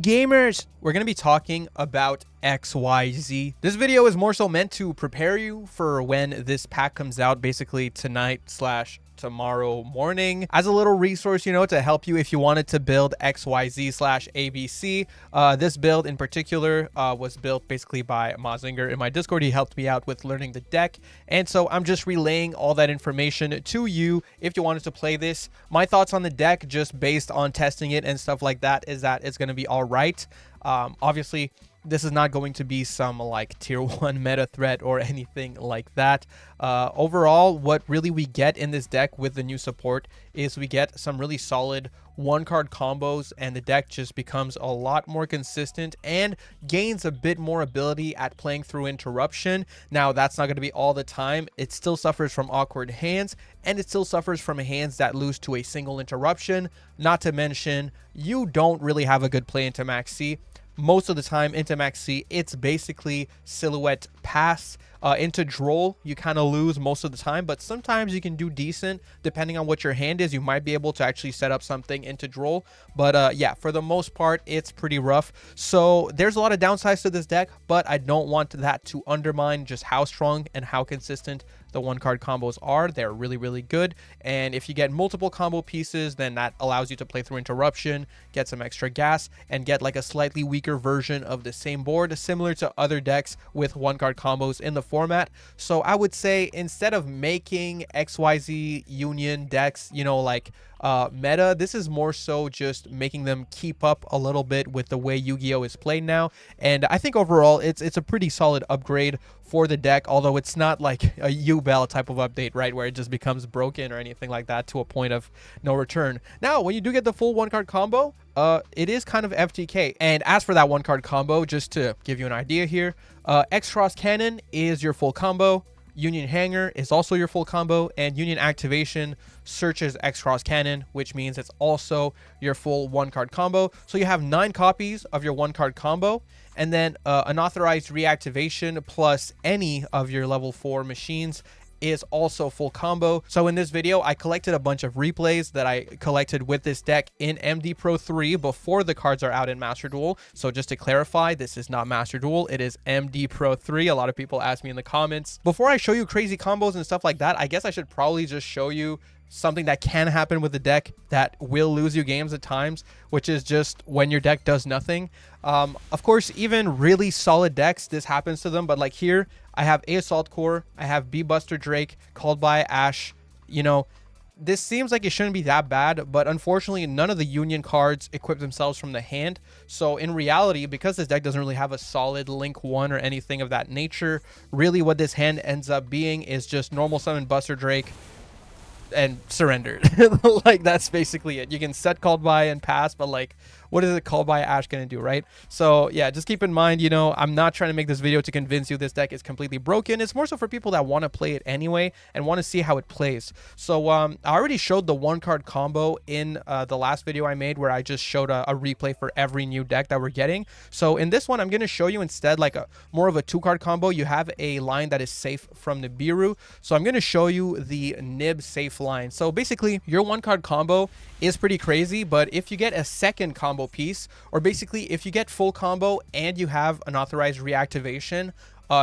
gamers? We're going to be talking about XYZ. This video is more so meant to prepare you for when this pack comes out, basically tonight slash tomorrow morning, as a little resource, to help you if you wanted to build XYZ slash ABC. This build in particular was built basically by Mazinger in my Discord. He helped me out with learning the deck, and so I'm just relaying all that information to you if you wanted to play this. My thoughts on the deck, just based on testing it and stuff like that, is that it's going to be all right. Obviously, this is not going to be some like tier 1 meta threat or anything like that. Overall, what really we get in this deck with the new support is we get some really solid one card combos, and the deck just becomes a lot more consistent and gains a bit more ability at playing through interruption. Now, that's not going to be all the time. It still suffers from awkward hands, and it still suffers from hands that lose to a single interruption. Not to mention, you don't really have a good play into Max C. Most of the time into Max C, it's basically silhouette pass. Into Duel, you kind of lose most of the time, but sometimes you can do decent depending on what your hand is. You might be able to actually set up something into Duel, but yeah, for the most part, it's pretty rough. So there's a lot of downsides to this deck, but I don't want that to undermine just how strong and how consistent the one card combos are. They're really, really good. And if you get multiple combo pieces, then that allows you to play through interruption, get some extra gas, and get like a slightly weaker version of the same board, similar to other decks with one card combos in the format. So I would say, instead of making XYZ Union decks, meta, this is more so just making them keep up a little bit with the way Yu-Gi-Oh is played now. And I think overall it's a pretty solid upgrade for the deck, although it's not like a U-Bell type of update, right, where it just becomes broken or anything like that to a point of no return. Now, when you do get the full one card combo, it is kind of FTK. And as for that one card combo, just to give you an idea here, X-Cross Cannon is your full combo, Union Hanger is also your full combo, and Union Activation searches X-Cross Cannon, which means it's also your full one card combo. So you have 9 copies of your one card combo, and then unauthorized reactivation plus any of your level 4 machines is also full combo. So in this video, I collected a bunch of replays that I collected with this deck in MD Pro 3 before the cards are out in Master Duel. So just to clarify, this is not Master Duel, it is MD Pro 3. A lot of people ask me in the comments. Before I show you crazy combos and stuff like that, I guess I should probably just show you something that can happen with the deck that will lose you games at times, which is just when your deck does nothing. Of course, even really solid decks, this happens to them, but like here, I have A Assault Core, I have B Buster Drake, Called by Ash. This seems like it shouldn't be that bad, but unfortunately, none of the Union cards equip themselves from the hand. So in reality, because this deck doesn't really have a solid Link 1 or anything of that nature, really what this hand ends up being is just normal summon Buster Drake and surrender. Like, that's basically it. You can set Called by and pass, but like, what is it Called by Ash gonna do, right? So yeah, just keep in mind, I'm not trying to make this video to convince you this deck is completely broken. It's more so for people that want to play it anyway and want to see how it plays. So I already showed the one card combo in the last video I made, where I just showed a replay for every new deck that we're getting. So in this one, I'm going to show you instead like more of a 2-card combo. You have a line that is safe from Nibiru, so I'm going to show you the Nib Safe line. So basically, your 1-card combo is pretty crazy, but if you get a second combo piece, or basically if you get full combo and you have an authorized reactivation,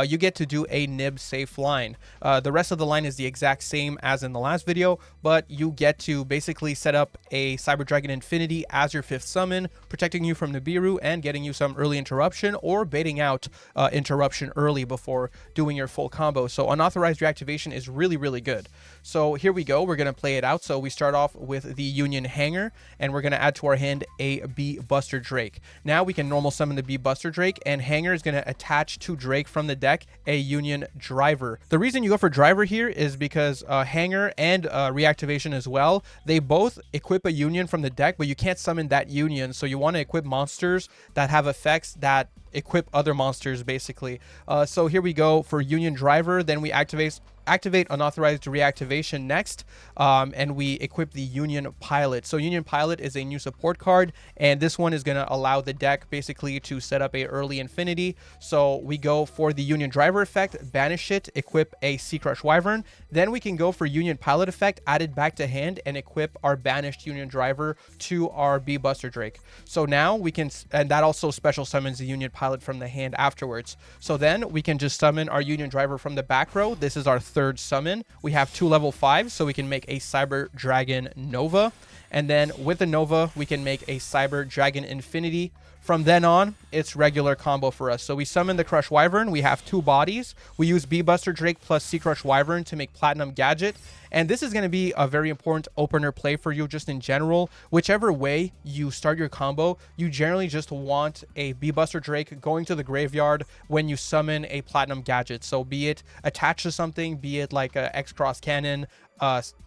you get to do a Nib Safe line. The rest of the line is the exact same as in the last video, but you get to basically set up a Cyber Dragon Infinity as your 5th summon, protecting you from Nibiru and getting you some early interruption, or baiting out interruption early before doing your full combo. So unauthorized reactivation is really, really good. So here we go. We're going to play it out. So we start off with the Union Hanger, and we're going to add to our hand a B Buster Drake. Now we can normal summon the B Buster Drake, and Hanger is going to attach to Drake from the deck a Union Driver. The reason you go for Driver here is because Hanger and reactivation as well, they both equip a Union from the deck, but you can't summon that Union, so you want to equip monsters that have effects that equip other monsters basically. So here we go for Union Driver. Then we activate unauthorized reactivation next, and we equip the Union Pilot. So Union Pilot is a new support card, and this one is going to allow the deck basically to set up a early infinity. So we go for the Union Driver effect, banish it, equip a Sea Crush Wyvern. Then we can go for Union Pilot effect, add it back to hand, and equip our banished Union Driver to our Bee Buster Drake. So now we can, and that also special summons the Union Pilot from the hand afterwards. So then we can just summon our Union Driver from the back row. This is our third summon. We have 2 level 5s, so we can make a Cyber Dragon Nova, and then with the Nova we can make a Cyber Dragon Infinity. From then on, it's regular combo for us. So we summon the Crush Wyvern. We have 2 bodies. We use Bee Buster Drake plus Sea Crush Wyvern to make Platinum Gadget. And this is going to be a very important opener play for you just in general. Whichever way you start your combo, you generally just want a Bee Buster Drake going to the graveyard when you summon a Platinum Gadget. So be it attached to something, be it like a X-Cross Cannon,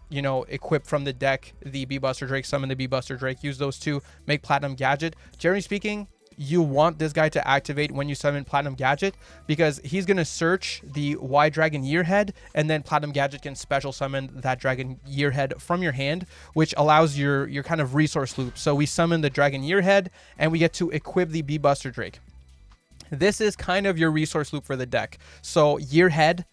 you know, equip from the deck the Bee Buster Drake, summon the Bee Buster Drake, use those two, make Platinum Gadget. Generally speaking, you want this guy to activate when you summon Platinum Gadget, because he's going to search the Y Dragon Yearhead, and then Platinum Gadget can special summon that Dragon Yearhead from your hand, which allows your kind of resource loop. So we summon the Dragon Yearhead, and we get to equip the Bee Buster Drake. This is kind of your resource loop for the deck. So Yearhead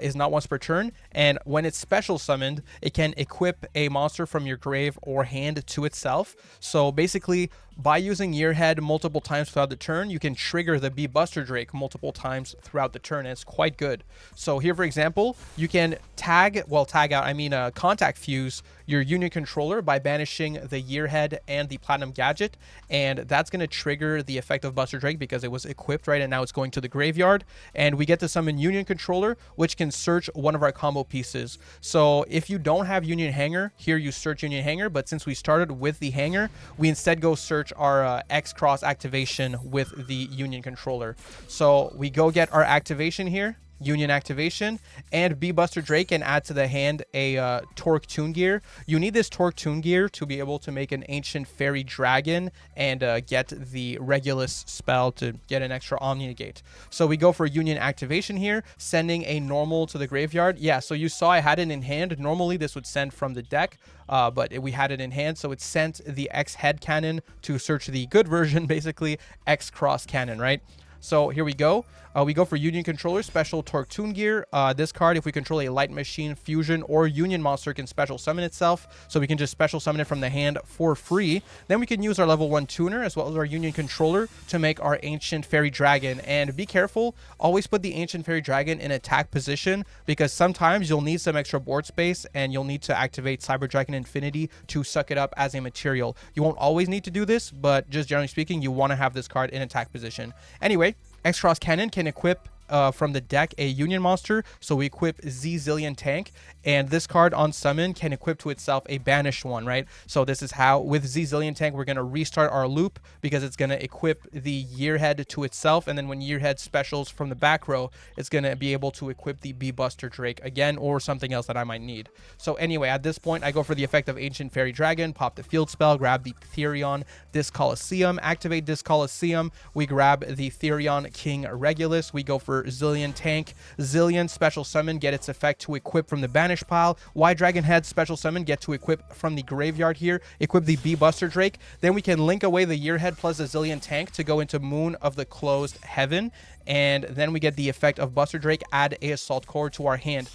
is not once per turn, and when it's special summoned, it can equip a monster from your grave or hand to itself. So basically, by using Yearhead multiple times throughout the turn, you can trigger the Bee Buster Drake multiple times throughout the turn, and it's quite good. So here, for example, you can contact fuse your Union Controller by banishing the Yearhead and the Platinum Gadget, and that's going to trigger the effect of Buster Drake because it was equipped, right, and now it's going to the graveyard. And we get to summon Union Controller, which can search one of our combo pieces. So if you don't have Union Hanger, here you search Union Hanger, but since we started with the Hanger, we instead go search our X-Cross activation with the Union Controller. So we go get our activation here, Union activation, and Bee Buster Drake, and add to the hand a Torque Toon Gear. You need this Torque Toon Gear to be able to make an Ancient Fairy Dragon and get the Regulus spell to get an extra Omni Negate. So we go for Union activation here, sending a normal to the graveyard. Yeah, so you saw I had it in hand. Normally this would send from the deck, but we had it in hand, so it sent the X Head Cannon to search the good version, basically X Cross Cannon, right? So here we go. We go for Union Controller, special Torque Toon Gear. This card, if we control a Light Machine, Fusion, or Union monster, can special summon itself. So we can just special summon it from the hand for free. Then we can use our level 1 tuner as well as our Union Controller to make our Ancient Fairy Dragon. And be careful, always put the Ancient Fairy Dragon in attack position, because sometimes you'll need some extra board space and you'll need to activate Cyber Dragon Infinity to suck it up as a material. You won't always need to do this, but just generally speaking, you want to have this card in attack position. Anyway, X-Cross Cannon can equip from the deck a Union monster, so we equip Z-Zillion Tank, and this card on summon can equip to itself a banished one, right? So this is how, with Z-Zillion Tank, we're going to restart our loop, because it's going to equip the Yearhead to itself, and then when Yearhead specials from the back row, it's going to be able to equip the Bee Buster Drake again, or something else that I might need. So anyway, at this point, I go for the effect of Ancient Fairy Dragon, pop the field spell, grab the Therion Disc Coliseum, activate Disc Coliseum, we grab the Therion King Regulus, we go for Zillion Tank, Zillion special summon, get its effect to equip from the banish pile, Y Dragon Head special summon, get to equip from the graveyard here, equip the Bee Buster Drake, then we can link away the Yearhead plus the Zillion Tank to go into Moon of the Closed Heaven, and then we get the effect of Buster Drake, add a Assault Core to our hand.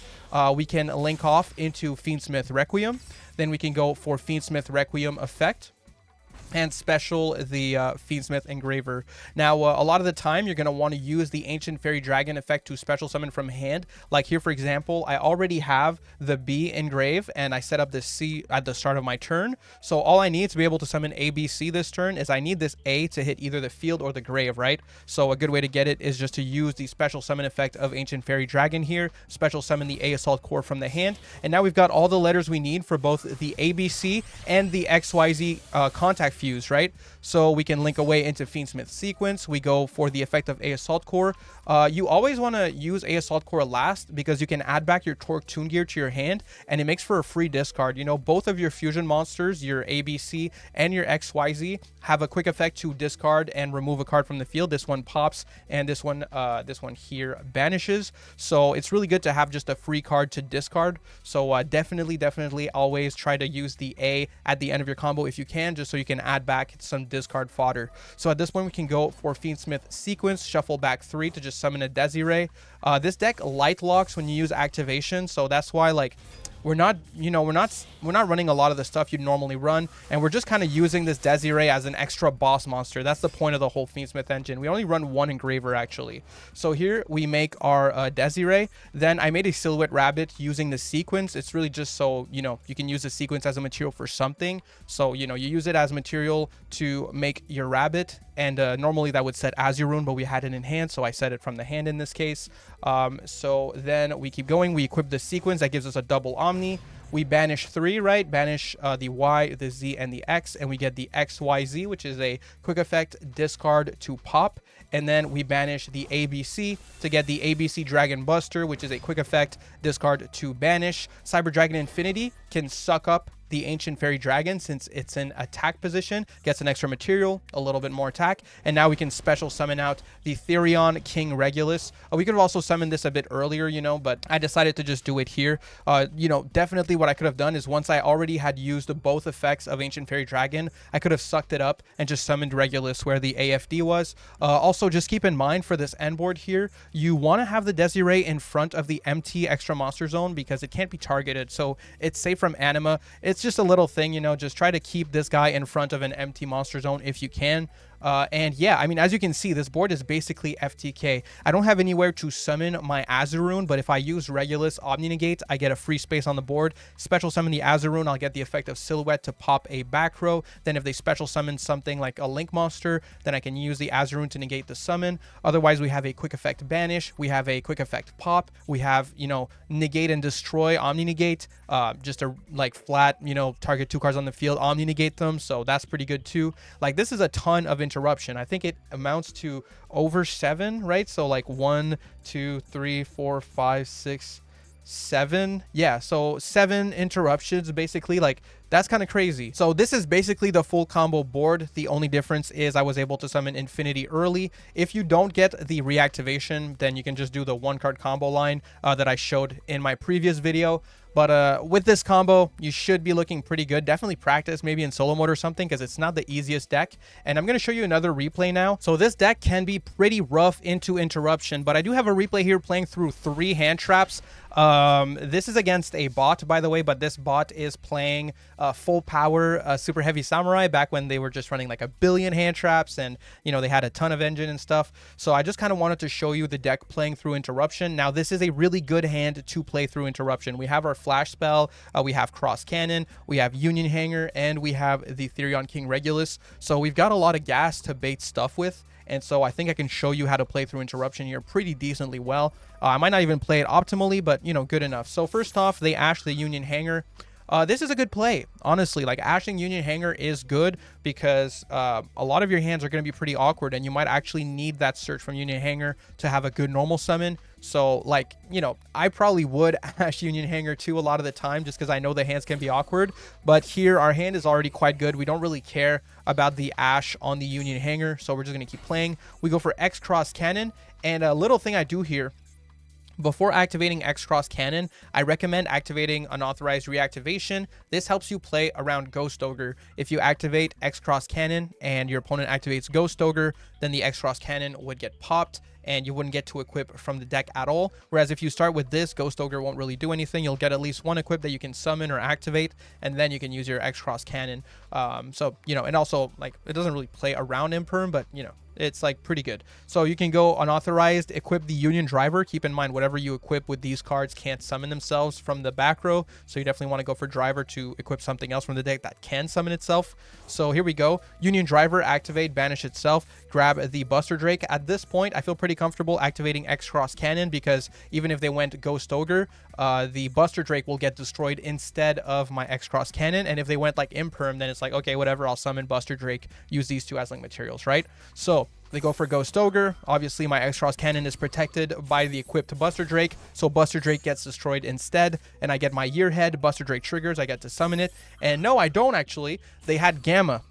We can link off into Fiendsmith Requiem, then we can go for Fiendsmith Requiem effect, and special the Fiendsmith Engraver. Now, a lot of the time, you're going to want to use the Ancient Fairy Dragon effect to special summon from hand. Like here, for example, I already have the B engrave, and I set up this C at the start of my turn. So all I need to be able to summon ABC this turn is I need this A to hit either the field or the grave, right? So a good way to get it is just to use the special summon effect of Ancient Fairy Dragon here, special summon the A Assault Core from the hand, and now we've got all the letters we need for both the ABC and the XYZ contact fuse, right? So we can link away into Fiendsmith Sequence. We go for the effect of A Assault Core. You always want to use A Assault Core last because you can add back your Torque Tune Gear to your hand, and it makes for a free discard. You know, both of your fusion monsters, your ABC and your XYZ, have a quick effect to discard and remove a card from the field. This one pops, and this one here banishes. So it's really good to have just a free card to discard. So definitely always try to use the A at the end of your combo if you can, just so you can add back some discard fodder. So at this point, we can go for Fiendsmith Sequence, shuffle back 3 to just summon a Desiree. This deck light locks when you use activation, so that's why, like, we're not running a lot of the stuff you'd normally run, and we're just kind of using this Desiree as an extra boss monster. That's the point of the whole Fiendsmith engine. We only run one Engraver, actually. So here we make our Desiree. Then I made a Silhouette Rabbit using the Sequence. It's really just so, you know, you can use the Sequence as a material for something. So, you know, you use it as material to make your Rabbit, and normally that would set as your rune, but we had it in hand, so I set it from the hand in this case. So then we keep going. We equip the Sequence. That gives us a double Omni. We banish 3, right? Banish the Y, the Z, and the X, and we get the XYZ, which is a quick effect discard to pop. And then we banish the ABC to get the ABC Dragon Buster, which is a quick effect discard to banish. Cyber Dragon Infinity can suck up the Ancient Fairy Dragon since it's in attack position, gets an extra material, a little bit more attack, and now we can special summon out the Therion King Regulus. We could have also summoned this a bit earlier, you know, but I decided to just do it here. You know, definitely what I could have done is once I already had used both effects of Ancient Fairy Dragon, I could have sucked it up and just summoned Regulus where the AFD was. Also, just keep in mind for this end board here, you want to have the Desiree in front of the empty extra monster zone because it can't be targeted, so it's safe from anima. It's just a little thing, you know, just try to keep this guy in front of an empty monster zone if you can. And yeah, I mean, as you can see, this board is basically FTK. I don't have anywhere to summon my Azurune, but if I use Regulus Omni Negate, I get a free space on the board. Special summon the Azurune, I'll get the effect of Silhouette to pop a back row. Then if they special summon something like a Link monster, then I can use the Azurune to negate the summon. Otherwise, we have a quick effect Banish. We have a quick effect Pop. We have, you know, Negate and Destroy, Omni Negate. Just a, like, flat, you know, target 2 cards on the field, Omni Negate them. So that's pretty good too. Like, this is a ton of Interruption. I think it amounts to over 7, right? So like 1, 2, 3, 4, 5, 6, 7. Yeah, so 7 interruptions basically. Like, that's kind of crazy. So this is basically the full combo board. The only difference is I was able to summon Infinity early. If you don't get the reactivation, then you can just do the 1-card combo line that I showed in my previous video. But with this combo, you should be looking pretty good. Definitely practice maybe in solo mode or something because it's not the easiest deck. And I'm going to show you another replay now. So this deck can be pretty rough into Interruption, but I do have a replay here playing through 3 hand traps. This is against a bot, by the way, but this bot is playing full power Super Heavy Samurai back when they were just running like 1 billion hand traps, and you know, they had a ton of engine and stuff. So I just kind of wanted to show you the deck playing through Interruption. Now this is a really good hand to play through Interruption. We have our Flash Spell, we have Cross Cannon, we have Union Hanger, and we have the Therion King Regulus. So we've got a lot of gas to bait stuff with. And so I think I can show you how to play through Interruption here pretty decently well. I might not even play it optimally, but, you know, good enough. So first off, they ash the Union Hanger. This is a good play, honestly. Like, ashing Union Hanger is good because a lot of your hands are going to be pretty awkward, and you might actually need that search from Union Hanger to have a good normal summon. So, like, you know, I probably would ash Union Hanger too a lot of the time just because I know the hands can be awkward. But here, our hand is already quite good. We don't really care about the ash on the Union Hanger, so we're just going to keep playing. We go for X Cross Cannon, and a little thing I do here, before activating X Cross Cannon, I recommend activating Unauthorized Reactivation. This helps you play around Ghost Ogre. If you activate X Cross Cannon and your opponent activates Ghost Ogre, then the X Cross Cannon would get popped and you wouldn't get to equip from the deck at all. Whereas if you start with this, Ghost Ogre won't really do anything. You'll get at least 1 equip that you can summon or activate, and then you can use your X Cross Cannon. So, you know, and also, like, it doesn't really play around Imperm, but, you know, It's like pretty good. So you can go unauthorized, equip the Union Driver. Keep in mind, whatever you equip with these cards can't summon themselves from the back row. So you definitely want to go for Driver to equip something else from the deck that can summon itself. So here we go. Union Driver, activate, banish itself, grab the Buster Drake. At this point, I feel pretty comfortable activating X-Cross Cannon because even if they went Ghost Ogre, the Buster Drake will get destroyed instead of my X-Cross Cannon. And if they went like Imperm, then it's like, okay, whatever, I'll summon Buster Drake, use these two as link materials, right? So they go for Ghost Ogre. Obviously, my X-Cross Cannon is protected by the equipped Buster Drake, so Buster Drake gets destroyed instead, and I get my Yearhead. Buster Drake triggers, I get to summon it. And no, I don't actually. They had Gamma.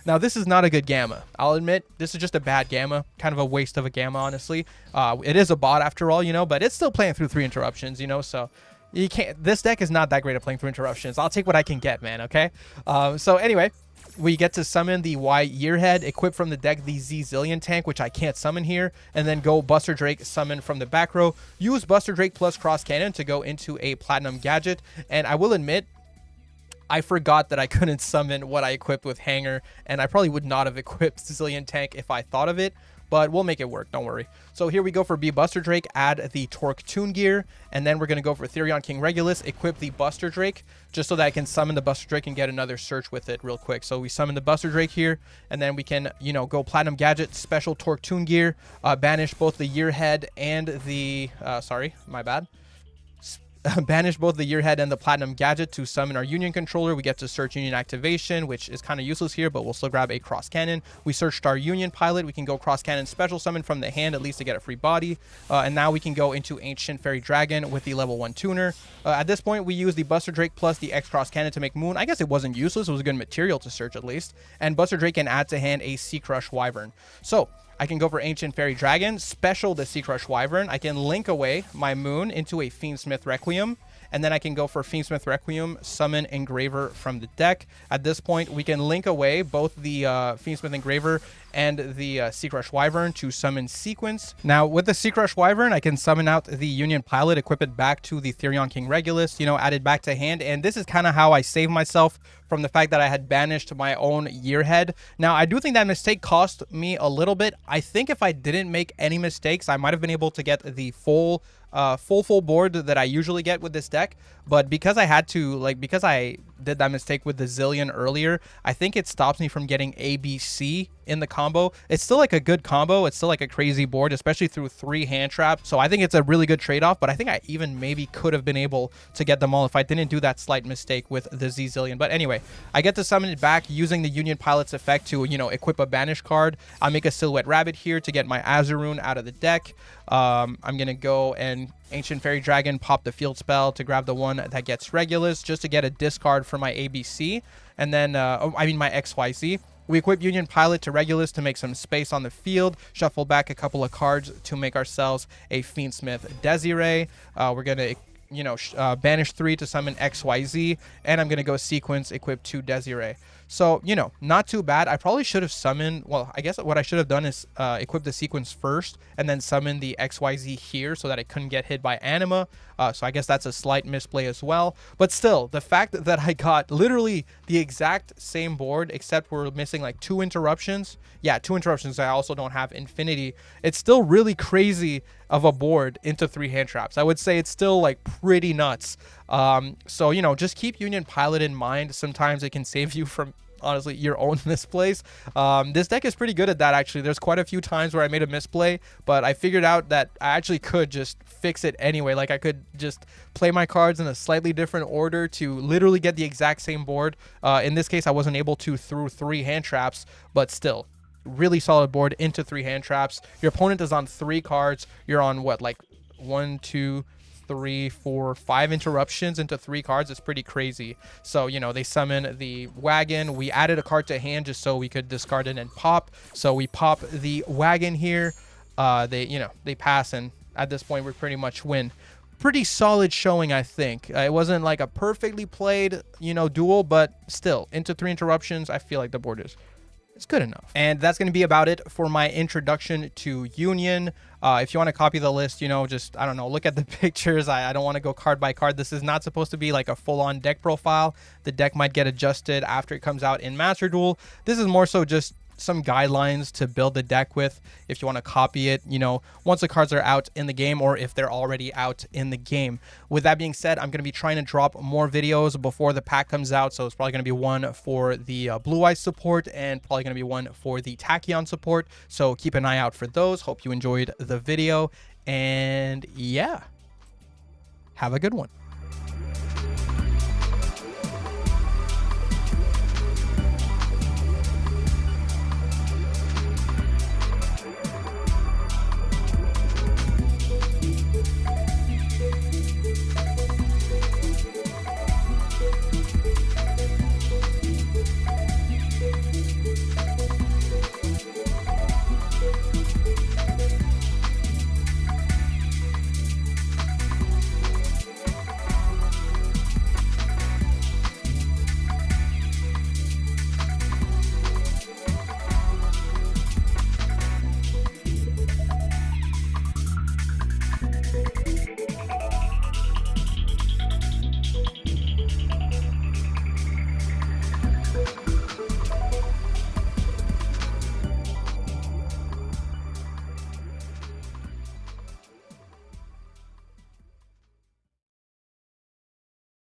Now, this is not a good Gamma. I'll admit, this is just a bad Gamma. Kind of a waste of a Gamma, honestly. It is a bot after all, you know, but it's still playing through 3 interruptions, you know, so you can't. This deck is not that great at playing through interruptions. I'll take what I can get, man, okay? So anyway, we get to summon the Y Yearhead, equip from the deck the Z Zillion tank, which I can't summon here, and then go Buster Drake, summon from the back row. Use Buster Drake plus Cross Cannon to go into a Platinum Gadget, and I will admit, I forgot that I couldn't summon what I equipped with Hanger, and I probably would not have equipped Zillion tank if I thought of it, but we'll make it work, don't worry. So here we go for B Buster Drake, add the Torque Toon Gear, and then we're going to go for Therion King Regulus, equip the Buster Drake, just so that I can summon the Buster Drake and get another search with it real quick. So we summon the Buster Drake here, and then we can, you know, go Platinum Gadget, special Torque Toon Gear, banish both the Yearhead and the, sorry, my bad. Banish both the Yearhead and the Platinum Gadget to summon our Union Controller. We get to search Union Activation, which is kind of useless here, but we'll still grab a Cross Cannon. We searched our Union Pilot. We can go Cross Cannon special summon from the hand, at least to get a free body. And now we can go into Ancient Fairy Dragon with the level 1 tuner. At this point, we use the Buster Drake plus the X-Cross Cannon to make Moon. I guess it wasn't useless. It was a good material to search at least. And Buster Drake can add to hand a Sea Crush Wyvern. So I can go for Ancient Fairy Dragon, special the Sea Crush Wyvern. I can link away my Moon into a Fiendsmith Requiem. And then I can go for Fiendsmith Requiem, summon Engraver from the deck. At this point, we can link away both the Fiendsmith Engraver and the Sea Crush Wyvern to summon Sequence. Now, with the Sea Crush Wyvern, I can summon out the Union Pilot, equip it back to the Therion King Regulus, you know, add it back to hand. And this is kind of how I save myself from the fact that I had banished my own Yearhead. Now, I do think that mistake cost me a little bit. I think if I didn't make any mistakes, I might have been able to get the full board that I usually get with this deck, but because I had to, like, because I did that mistake with the Zillion earlier, I think it stops me from getting ABC in the combo. It's still like a good combo. It's still like a crazy board, especially through 3 hand traps. So I think it's a really good trade-off, but I think I even maybe could have been able to get them all if I didn't do that slight mistake with the Z Zillion. But anyway, I get to summon it back using the Union Pilot's effect to, you know, equip a banish card. I'll make a Silhouette Rabbit here to get my Azaroon out of the deck. I'm going to go and Ancient Fairy Dragon, pop the field spell to grab the one that gets Regulus, just to get a discard for my ABC, and then, my XYZ. We equip Union Pilot to Regulus to make some space on the field, shuffle back a couple of cards to make ourselves a Fiendsmith Desiree. We're going to, you know, banish 3 to summon XYZ, and I'm going to go Sequence, equip 2 Desiree. So, you know, not too bad. I probably should have summoned, well, I guess what I should have done is equip the Sequence first and then summon the XYZ here so that it couldn't get hit by Anima. So I guess that's a slight misplay as well. But still, the fact that I got literally the exact same board, except we're missing like 2 interruptions. Yeah, 2 interruptions. I also don't have Infinity. It's still really crazy of a board into 3 hand traps. I would say it's still like pretty nuts. So, you know, just keep Union Pilot in mind. Sometimes it can save you from, honestly, your own misplays. This deck is pretty good at that, actually. There's quite a few times where I made a misplay, but I figured out that I actually could just fix it anyway. Like, I could just play my cards in a slightly different order to literally get the exact same board. In this case, I wasn't able to through 3 hand traps, but still, really solid board into 3 hand traps. Your opponent is on 3 cards. You're on what, like 1, 2, 3, 4, 5 interruptions into 3 cards. It's pretty crazy. So, you know, they summon the wagon. We added a card to hand just so we could discard it and pop. So we pop the wagon here. They pass, and at this point we pretty much win. Pretty solid showing, I think. It wasn't like a perfectly played, you know, duel, but still, into 3 interruptions, I feel like the board is good enough. And that's going to be about it for my introduction to Union. If you want to copy the list, you know, just, I don't know, look at the pictures. I don't want to go card by card. This is not supposed to be like a full-on deck profile. The deck might get adjusted after it comes out in Master Duel. This is more so just some guidelines to build the deck with if you want to copy it, you know, once the cards are out in the game or if they're already out in the game. With that being said, I'm going to be trying to drop more videos before the pack comes out. So it's probably going to be one for the Blue Eyes support and probably going to be one for the Tachyon support. So keep an eye out for those. Hope you enjoyed the video. And yeah, have a good one.